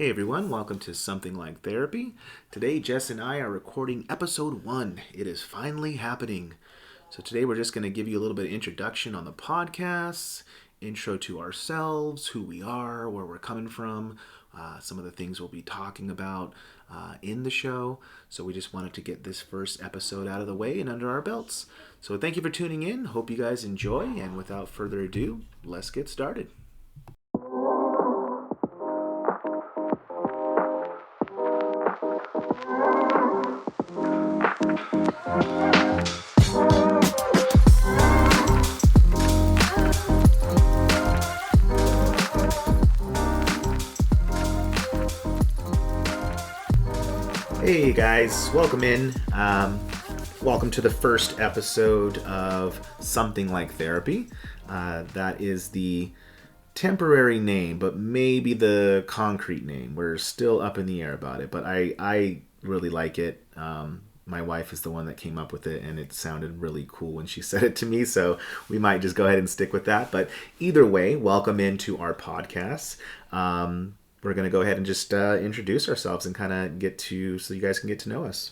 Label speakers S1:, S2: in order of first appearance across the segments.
S1: Hey everyone, welcome to Something Like Therapy. Today, Jess and I are recording episode 1. It is finally happening. So, today we're just going to give you a little bit of introduction on the podcast, intro to ourselves, who we are, where we're coming from, some of the things we'll be talking about in the show. So, we just wanted to get this first episode out of the way and under our belts. So, thank you for tuning in. Hope you guys enjoy. And without further ado, let's get started. Hey guys, welcome in. Welcome to the first episode of Something Like Therapy. That is the temporary name, but maybe the concrete name. We're still up in the air about it, but I really like it. My wife is the one that came up with it, and it sounded really cool when she said it to me, so we might just go ahead and stick with that. But either way, welcome into our podcast. We're going to go ahead and just introduce ourselves and kind of so you guys can get to know us.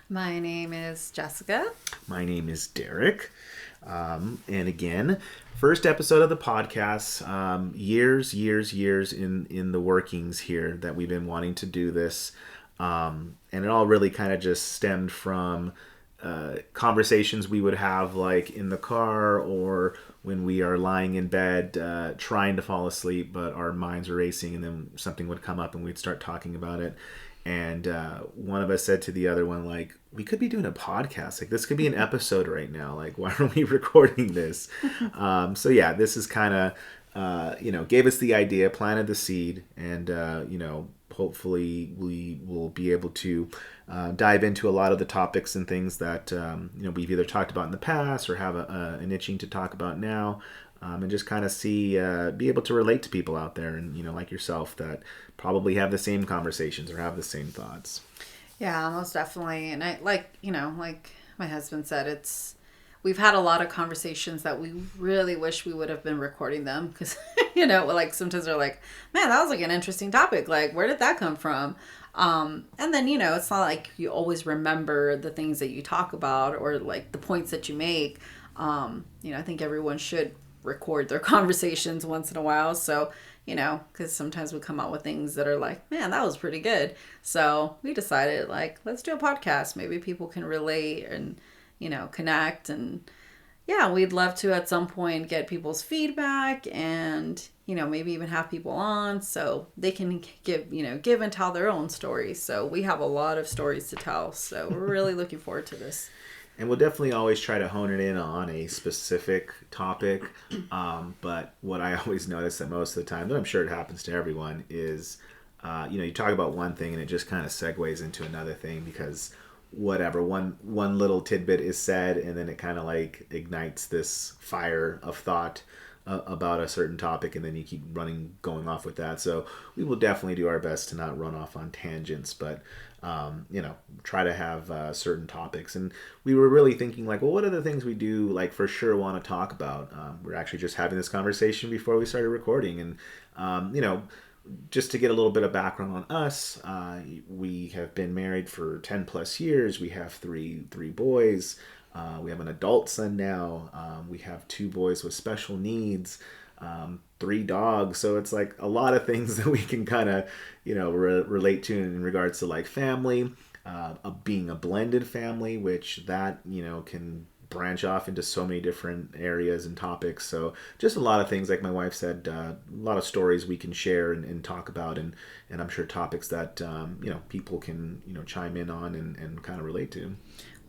S2: My name is Jessica.
S1: My name is Derick. And again, first episode of the podcast, years in the workings here that we've been wanting to do this. And it all really kind of just stemmed from conversations we would have like in the car or when we are lying in bed trying to fall asleep, but our minds are racing, and then something would come up and we'd start talking about it. And one of us said to the other one, like, we could be doing a podcast. Like, this could be an episode right now. Like, why aren't we recording this? So yeah, this is kind of, gave us the idea, planted the seed, and, hopefully we will be able to dive into a lot of the topics and things that we've either talked about in the past or have an itching to talk about now, and just kind of be able to relate to people out there and like yourself that probably have the same conversations or have the same thoughts.
S2: Yeah, most definitely. And I like my husband said, we've had a lot of conversations that we really wish we would have been recording them because, like sometimes they're like, man, that was like an interesting topic. Like, where did that come from? And then, it's not like you always remember the things that you talk about or like the points that you make. I think everyone should record their conversations once in a while. So, because sometimes we come out with things that are like, man, that was pretty good. So we decided like, let's do a podcast. Maybe people can relate and, connect. And yeah, we'd love to at some point get people's feedback and, maybe even have people on so they can give and tell their own stories. So we have a lot of stories to tell. So we're really looking forward to this.
S1: And we'll definitely always try to hone it in on a specific topic. But what I always notice that most of the time, though I'm sure it happens to everyone, is, you talk about one thing and it just kind of segues into another thing because whatever, one little tidbit is said and then it kind of like ignites this fire of thought about a certain topic, and then you keep going off with that. So we will definitely do our best to not run off on tangents, but try to have certain topics. And we were really thinking like, well, what are the things we do like for sure want to talk about? We're actually just having this conversation before we started recording, and just to get a little bit of background on us, we have been married for 10 plus years. We have three boys. We have an adult son now. We have 2 boys with special needs, 3 dogs. So it's like a lot of things that we can kind of, relate to in regards to like family, being a blended family, which that, can branch off into so many different areas and topics. So just a lot of things, like my wife said, a lot of stories we can share and talk about, and I'm sure topics that, people can, chime in on and kind of relate to.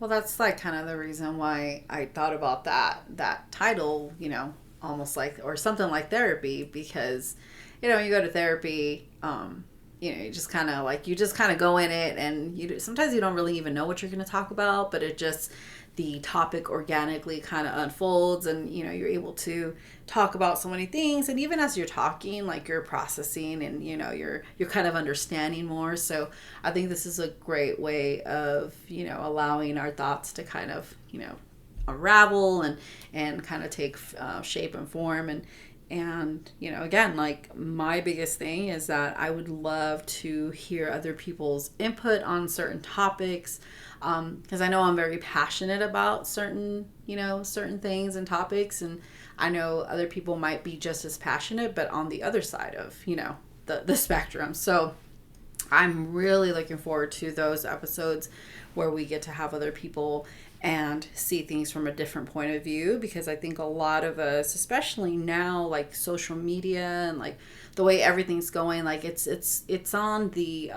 S2: Well, that's like kind of the reason why I thought about that title, almost like, or something like therapy, because, you go to therapy, you just kind of go in it, and sometimes you don't really even know what you're going to talk about, but the topic organically kind of unfolds, and you're able to talk about so many things, and even as you're talking, like you're processing, and you're kind of understanding more. So I think this is a great way of allowing our thoughts to kind of unravel and kind of take shape and form, and And, again, like my biggest thing is that I would love to hear other people's input on certain topics. Because I know I'm very passionate about certain things and topics. And I know other people might be just as passionate, but on the other side of, the spectrum. So I'm really looking forward to those episodes where we get to have other people and see things from a different point of view, because I think a lot of us, especially now, like social media and like the way everything's going, like it's on the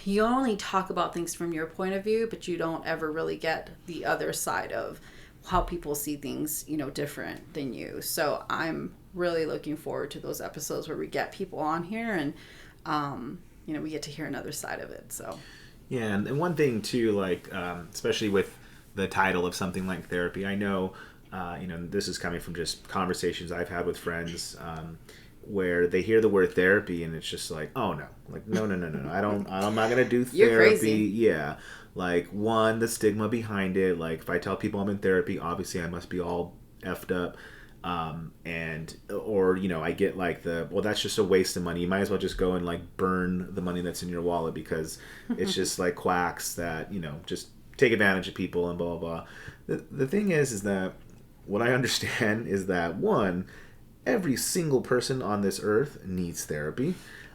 S2: you only talk about things from your point of view, but you don't ever really get the other side of how people see things, different than you. So I'm really looking forward to those episodes where we get people on here and we get to hear another side of it. So
S1: yeah, and one thing too, like especially with the title of something like therapy, I know this is coming from just conversations I've had with friends where they hear the word therapy and it's just like, oh no, like no, I'm not gonna do therapy.
S2: You're crazy.
S1: Yeah, like one, the stigma behind it. Like if I tell people I'm in therapy, obviously I must be all effed up. Or I get like well, that's just a waste of money. You might as well just go and like burn the money that's in your wallet, because it's just like quacks that, just take advantage of people and blah, blah, blah. The thing is that what I understand is that one, every single person on this earth needs therapy.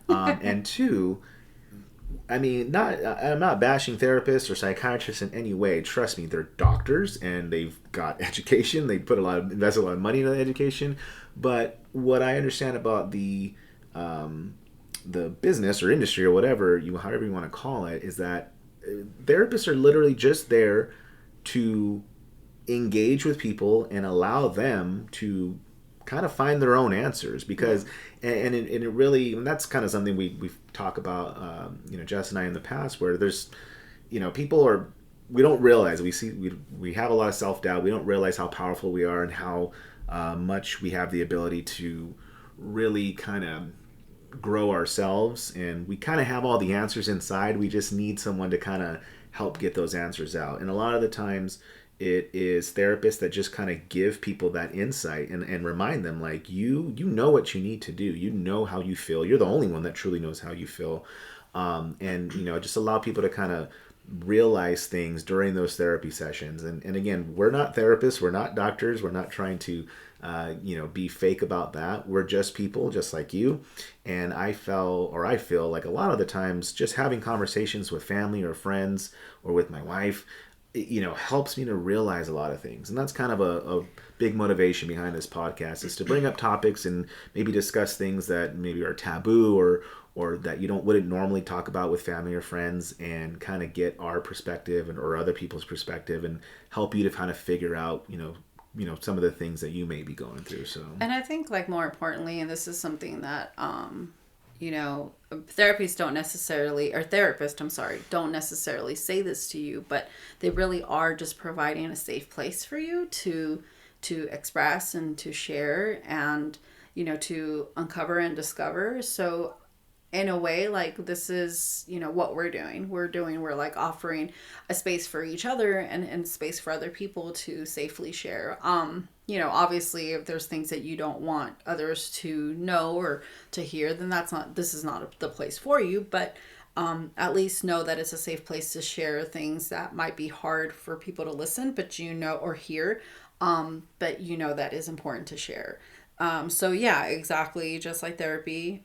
S1: And two, I mean, I'm not bashing therapists or psychiatrists in any way. Trust me, they're doctors and they've got education. They invest a lot of money in education. But what I understand about the business or industry or whatever however you want to call it, is that therapists are literally just there to engage with people and allow them to kind of find their own answers, because and it really, and that's kind of something we've talked about Jess and I in the past, where there's people we don't realize, we have a lot of self-doubt, we don't realize how powerful we are and how much we have the ability to really kind of grow ourselves, and we kind of have all the answers inside. We just need someone to kind of help get those answers out. And a lot of the times it is therapists that just kind of give people that insight and remind them, like, you know what you need to do. You know how you feel. You're the only one that truly knows how you feel. And just allow people to kind of realize things during those therapy sessions. And again, we're not therapists. We're not doctors. We're not trying to, be fake about that. We're just people just like you. And I feel like a lot of the times just having conversations with family or friends or with my wife, helps me to realize a lot of things. And that's kind of a big motivation behind this podcast, is to bring up topics and maybe discuss things that maybe are taboo or that you wouldn't normally talk about with family or friends, and kind of get our perspective or other people's perspective, and help you to kind of figure out, some of the things that you may be going through. So,
S2: and I think, like, more importantly, and this is something that therapists don't necessarily say this to you, but they really are just providing a safe place for you to express and to share and, to uncover and discover. So in a way, like, this is, what we're doing. We're like offering a space for each other and space for other people to safely share. Obviously, if there's things that you don't want others to know or to hear, then this is not the place for you. But at least know that it's a safe place to share things that might be hard for people to listen, but or hear, but that is important to share. So yeah, exactly, just like therapy.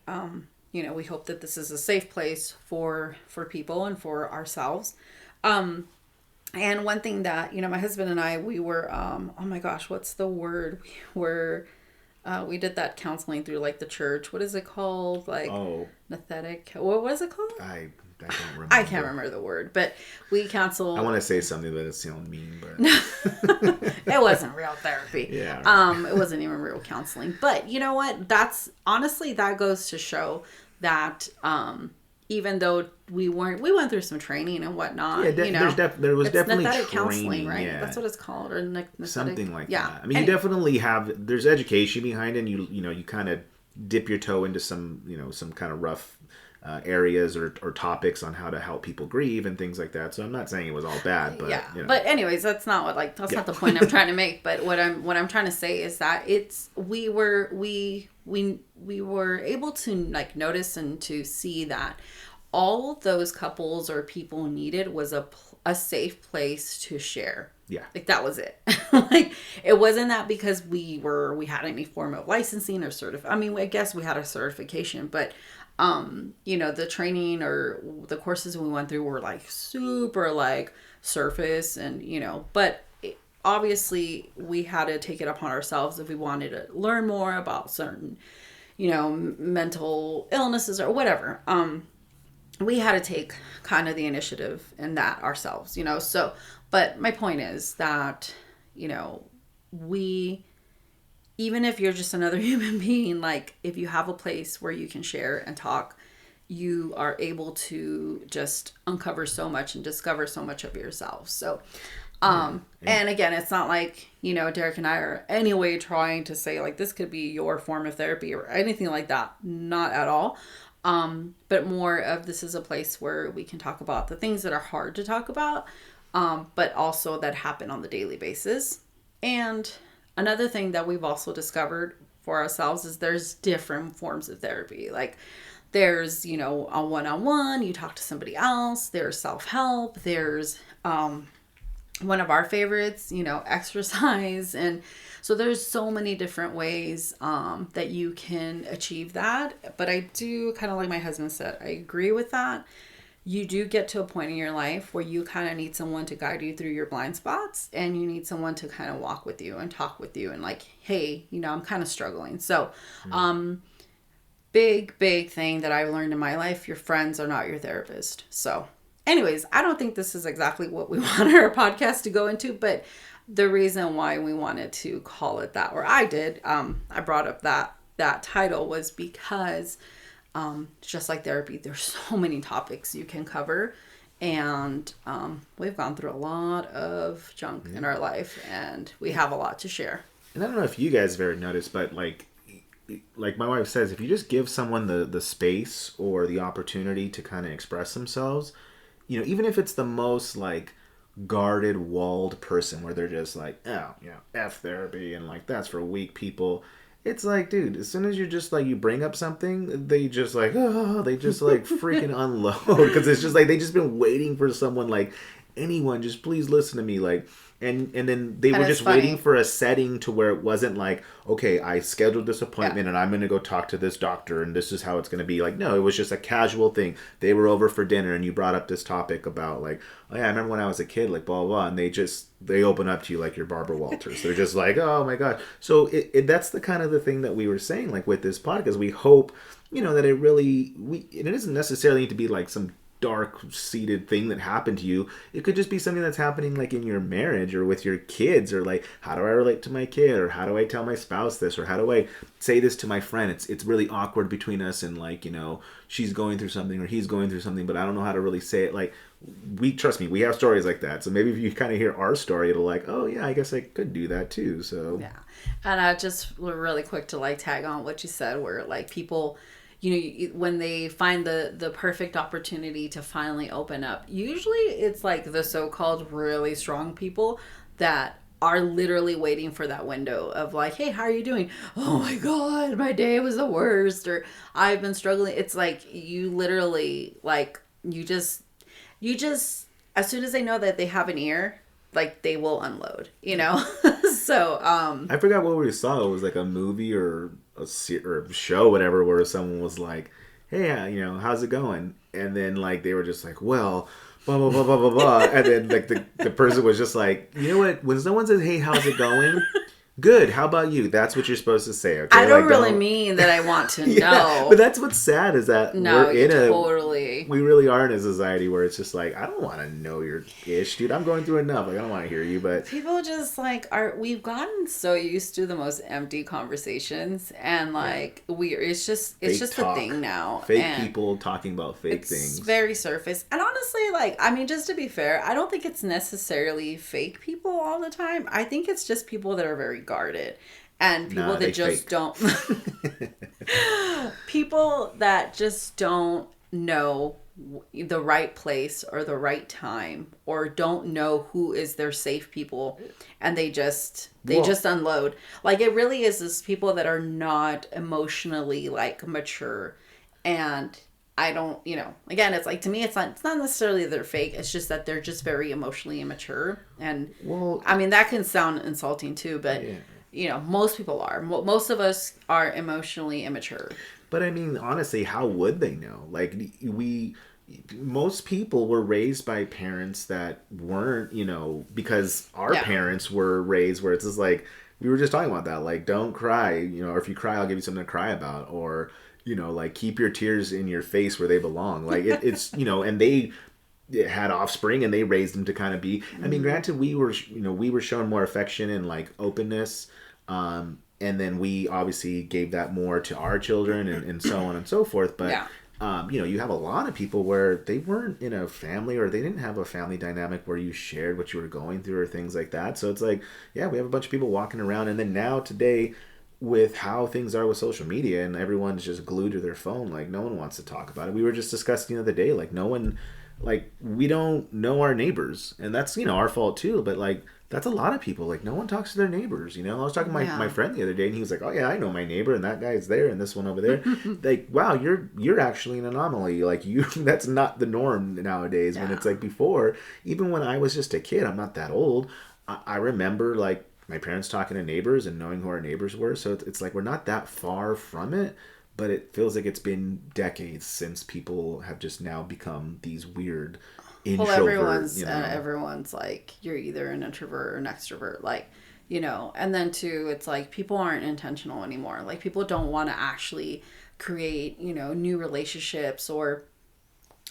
S2: We hope that this is a safe place for people and for ourselves. And one thing that, my husband and I, we were, oh my gosh, what's the word? We did that counseling through, like, the church. What is it called? Like, Nathetic. What was it called?
S1: I can't remember.
S2: I can't remember the word, but we counseled.
S1: I want to say something, but it sounds mean, but
S2: it wasn't real therapy.
S1: Yeah.
S2: It wasn't even real counseling. But you know what? That goes to show that, even though we went through some training and whatnot.
S1: Yeah, there was definitely training,
S2: counseling, right?
S1: Yeah.
S2: That's what it's called, or
S1: something like that. I mean, you definitely there's education behind it. And you kind of dip your toe into some kind of rough areas or topics on how to help people grieve and things like that. So I'm not saying it was all bad, but
S2: yeah.
S1: you know.
S2: But anyways, that's not what that's not the point I'm trying to make. But what I'm trying to say is that we were able to like notice and to see that all those couples or people needed was a safe place to share.
S1: Yeah.
S2: Like that was it. Like it wasn't that because we had any form of licensing or I mean, I guess we had a certification, but the training or the courses we went through were like super like surface and, but obviously we had to take it upon ourselves if we wanted to learn more about certain, mental illnesses or whatever. We had to take kind of the initiative in that ourselves, so, but my point is that, we, even if you're just another human being, like if you have a place where you can share and talk, you are able to just uncover so much and discover so much of yourself. So, and again, it's not like, Derick and I are anyway trying to say like, this could be your form of therapy or anything like that. Not at all. But more of this is a place where we can talk about the things that are hard to talk about, but also that happen on the daily basis. And another thing that we've also discovered for ourselves is there's different forms of therapy. Like there's, a one-on-one, you talk to somebody else, there's self-help, there's, one of our favorites, exercise. And so there's so many different ways that you can achieve that. But I do kind of like my husband said, I agree with that. You do get to a point in your life where you kind of need someone to guide you through your blind spots, and you need someone to kind of walk with you and talk with you and like, hey, I'm kind of struggling. So, big thing that I've learned in my life, your friends are not your therapist. So anyways, I don't think this is exactly what we want our podcast to go into, but the reason why we wanted to call it that, or I did, I brought up that title was because just like therapy, there's so many topics you can cover, and we've gone through a lot of junk in our life, and we have a lot to share.
S1: And I don't know if you guys have ever noticed, but like my wife says, if you just give someone the space or the opportunity to kind of express themselves, even if it's the most like guarded, walled person where they're just like, oh, F therapy and like that's for weak people. It's like, dude, as soon as you're just like, you bring up something, they just like, they just like freaking unload. Because it's just like, they just been waiting for someone like, anyone, just please listen to me. Like, and then they were just waiting for a setting to where it wasn't like, okay, I scheduled this appointment and I'm going to go talk to this doctor and this is how it's going to be. Like, no, it was just a casual thing. They were over for dinner and you brought up this topic about like, oh yeah, I remember when I was a kid, like blah, blah, blah. And they open up to you like you're Barbara Walters. They're just like, oh my God. So that's the kind of the thing that we were saying, like with this podcast, we hope, that it really, and it doesn't necessarily need to be like some dark-seated thing that happened to you. It could just be something that's happening like in your marriage or with your kids, or like, how do I relate to my kid, or how do I tell my spouse this, or how do I say this to my friend? It's really awkward between us, and like, she's going through something or he's going through something, but I don't know how to really say it. Like, trust me, we have stories like that. So maybe if you kind of hear our story, it'll like, oh yeah, I guess I could do that too. So
S2: yeah. And just really quick to like tag on what you said, where like people, when they find the perfect opportunity to finally open up, usually it's like the so-called really strong people that are literally waiting for that window of like, hey, how are you doing? Oh my God, my day was the worst, or I've been struggling. It's like you literally like you just as soon as they know that they have an ear, like they will unload, So
S1: I forgot what we saw. It was like a movie or a show, whatever, where someone was like, hey, how's it going? And then like they were just like, well, blah blah blah blah blah blah. And then like the person was just like, you know what, when someone says, hey, how's it going, good, how about you? That's what you're supposed to say, okay?
S2: I don't really mean that I want to
S1: yeah,
S2: know.
S1: But that's what's sad is that we really are in a society where it's just like, I don't want to know your ish, dude. I'm going through enough. Like, I don't want to hear you, but
S2: people just like we've gotten so used to the most empty conversations, and like it's just a thing now.
S1: Fake people talking about fake things.
S2: It's very surface. And honestly, like, I mean, just to be fair, I don't think it's necessarily fake people all the time. I think it's just people that are very guarded, and people that just don't people that just don't know the right place or the right time, or don't know who is their safe people, and they just unload. Like, it really is this people that are not emotionally like mature. And I don't, again, it's like, to me, it's not necessarily that they're fake. It's just that they're just very emotionally immature. And
S1: Well,
S2: I mean, that can sound insulting too, but
S1: yeah.
S2: most people are. Most of us are emotionally immature.
S1: But I mean, honestly, how would they know? Like, most people were raised by parents that weren't, because our
S2: Yeah.
S1: parents were raised where it's just like, we were just talking about that. Like, don't cry, or if you cry, I'll give you something to cry about. Or, like, keep your tears in your face where they belong. Like, it's, and they had offspring and they raised them to kind of be, I mean, granted, we were shown more affection and like openness. And then we obviously gave that more to our children and so on and so forth. But,
S2: Yeah.
S1: you have a lot of people where they weren't in a family, or they didn't have a family dynamic where you shared what you were going through or things like that. So it's like, yeah, we have a bunch of people walking around. And then now today, with how things are with social media and everyone's just glued to their phone, like no one wants to talk about it. We were just discussing the other day, like no one, like we don't know our neighbors, and that's our fault too. But like that's a lot of people. Like no one talks to their neighbors. I was talking to my friend the other day, and he was like, "Oh yeah, I know my neighbor, and that guy's there, and this one over there." Like, wow, you're actually an anomaly. Like that's not the norm nowadays. When it's like before, even when I was just a kid, I'm not that old. I remember like my parents talking to neighbors and knowing who our neighbors were. So it's like we're not that far from it, but it feels like it's been decades since people have just now become these weird
S2: Well,
S1: introvert.
S2: everyone's like, you're either an introvert or an extrovert, like, and then too, it's like people aren't intentional anymore. Like, people don't want to actually create, new relationships, or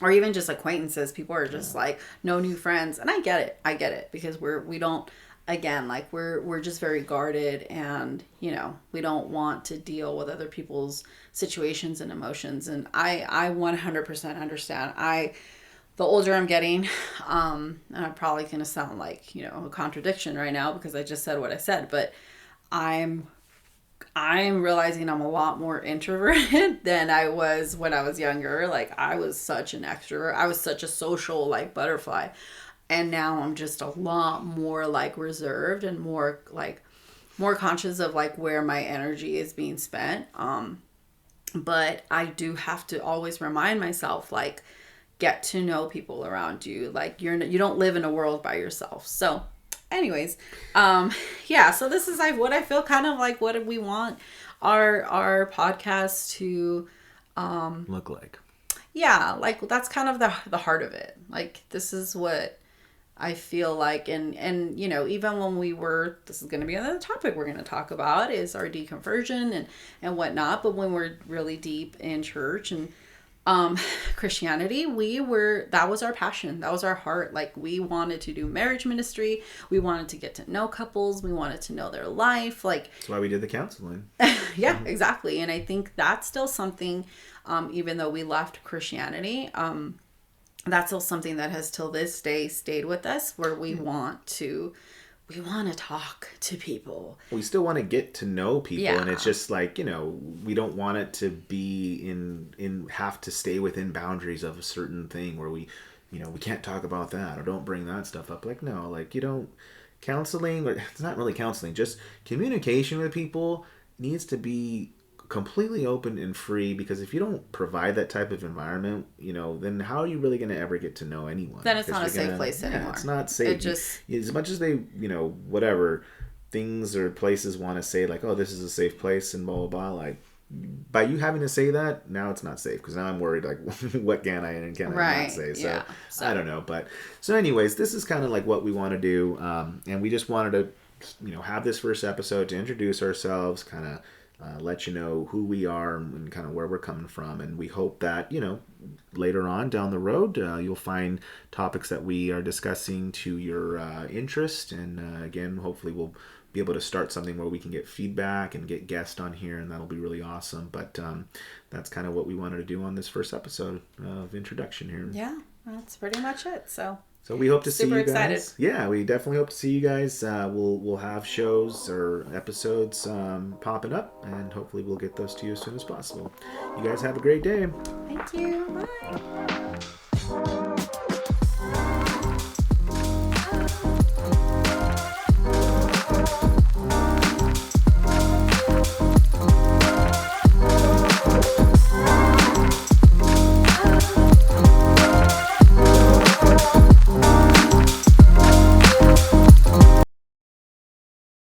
S2: even just acquaintances. People are just like, no new friends. And I get it, because we don't, again, like we're just very guarded, and we don't want to deal with other people's situations and emotions. And I 100% understand. The older I'm getting, and I'm probably going to sound like, a contradiction right now because I just said what I said, but I'm realizing I'm a lot more introverted than I was when I was younger. Like, I was such an extrovert. I was such a social, like, butterfly. And now I'm just a lot more, like, reserved and more conscious of, like, where my energy is being spent. But I do have to always remind myself, like, get to know people around you. Like, you don't live in a world by yourself. So anyways, yeah, so this is like what I feel kind of like what we want our podcast to
S1: Look like.
S2: Yeah, like that's kind of the heart of it. Like, this is what I feel like. And even when this is going to be another topic we're going to talk about, is our deconversion and whatnot. But when we're really deep in church and Christianity, that was our passion. That was our heart. Like, we wanted to do marriage ministry. We wanted to get to know couples. We wanted to know their life. Like,
S1: that's why we did the counseling.
S2: Yeah, exactly. And I think that's still something, even though we left Christianity, that's still something that has till this day stayed with us, where we want to talk to people.
S1: We still want to get to know people,
S2: Yeah.
S1: and it's just like, we don't want it to be have to stay within boundaries of a certain thing where we can't talk about that or don't bring that stuff up. Like, no, like, counseling, or it's not really counseling, just communication with people needs to be completely open and free, because if you don't provide that type of environment, then how are you really going to ever get to know anyone?
S2: Then it's not a safe place anymore.
S1: It's not safe. As much as they, whatever things or places want to say, like, oh, this is a safe place and blah, blah, blah, like, by you having to say that, now it's not safe, because now I'm worried, like, what can I and can I not say? So, I don't know. But, so anyways, this is kind of like what we want to do, and we just wanted to, have this first episode to introduce ourselves, kind of let you know who we are and kind of where we're coming from. And we hope that, later on down the road, you'll find topics that we are discussing to your interest. And again, hopefully we'll be able to start something where we can get feedback and get guests on here, and that'll be really awesome. But that's kind of what we wanted to do on this first episode of introduction here.
S2: Yeah, that's pretty much it.
S1: So we hope to see you guys.
S2: Excited.
S1: Yeah, we definitely hope to see you guys. We'll have shows or episodes popping up, and hopefully we'll get those to you as soon as possible. You guys have a great day.
S2: Thank Thank you. Bye.